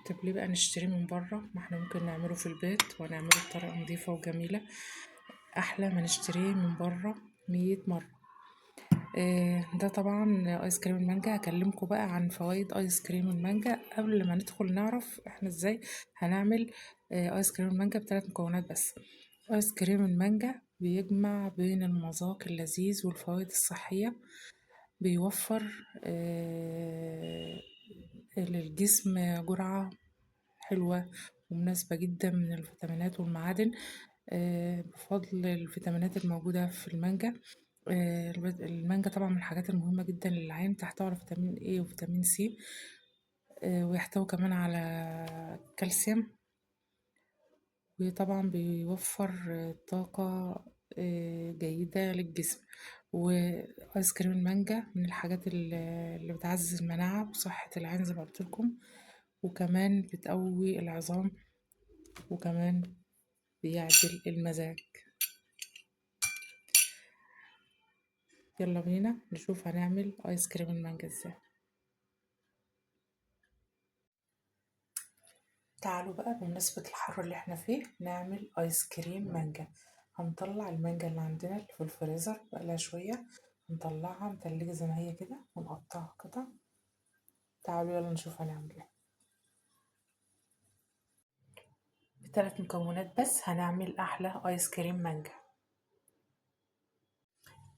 طب ليه بقى نشتريه من بره؟ ما احنا ممكن نعمله في البيت ونعمله بطريقة نظيفة وجميلة. احلى ما نشتريه من بره 100 مرة. ده طبعا ايس كريم المانجا. هكلمكم بقى عن فوائد ايس كريم المانجا قبل ما ندخل نعرف احنا ازاي هنعمل ايس كريم المانجا بثلاث مكونات بس. ايس كريم المانجا بيجمع بين المذاق اللذيذ والفوائد الصحية. بيوفر للجسم جرعة حلوة ومناسبة جدا من الفيتامينات والمعادن، بفضل الفيتامينات الموجودة في المانجا. المانجا طبعا من الحاجات المهمة جدا للعين، تحتوي على فيتامين A وفيتامين C، ويحتوي كمان على كالسيوم. وطبعا بيوفر طاقة جيدة للجسم. وآيس كريم المانجا من الحاجات اللي بتعزز المناعة وصحة العين زي ما قلت لكم، وكمان بتقوي العظام، وكمان بيعدل المزاج. يلا بينا نشوف هنعمل آيس كريم المانجا ازاي. تعالوا بقى بمناسبة الحر اللي احنا فيه نعمل آيس كريم مانجا. هنطلع المانجا اللي عندنا اللي في الفريزر بقالها شوية، نطلعها متلجة زي ما هي كده ونقطعها قطع. تعالوا يلا نشوف هنعمل ايه. بثلاث مكونات بس هنعمل أحلى آيس كريم مانجا.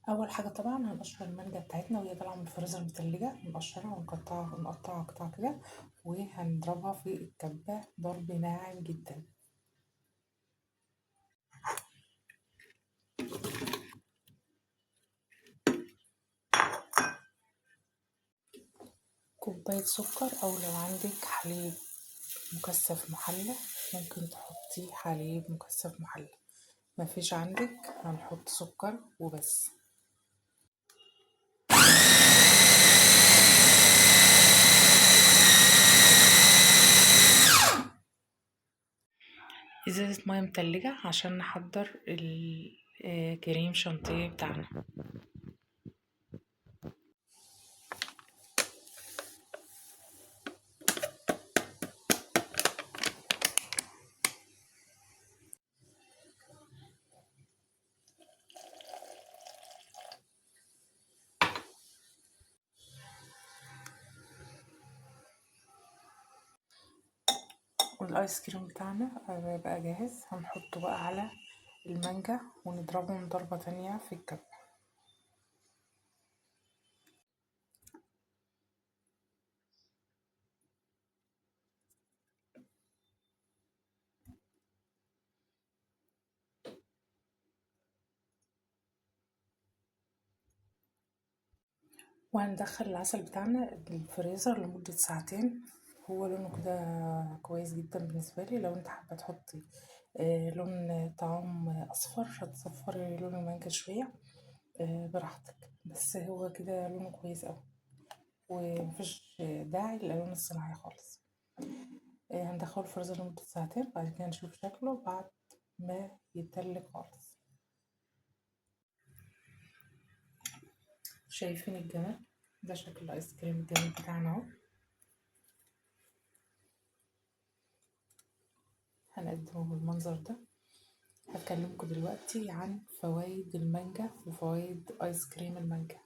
أول حاجة طبعا هنقشر المانجا بتاعتنا وهي طالعة من الفريزر متلجة، نقشرها ونقطعها قطع كده، وهنضربها في الكبة ضرب ناعم جدا. كوباية سكر، أو لو عندك حليب مكثف محلى ممكن تحطي حليب مكثف محلى. مفيش عندك هنحط سكر وبس. ازازة مية متلجة عشان نحضر الكريم شانتيه بتاعنا. والايس كريم بتاعنا بقى جاهز، هنحطه بقى على المانجا ونضربهم ضربة تانية في الكب. وهندخل العسل بتاعنا الفريزر لمدة ساعتين. هو لونه كده كويس جدا بالنسبة لي. لو انت حابة تحطي لون طعام اصفر هتصفري لون المانجا شوية براحتك، بس هو كده لونه كويس اوي ومفيش داعي للالوان الصناعية خالص. هندخله الفريزر لمدة ساعتين، بعد كده نشوف شكله بعد ما يتلج خالص. شايفين الجمال ده؟ شكل الايس كريم الجميل بتاعنا اهو. هنقدمه بالمنظر ده. هكلمكم دلوقتي عن فوائد المانجا وفوائد ايس كريم المانجا.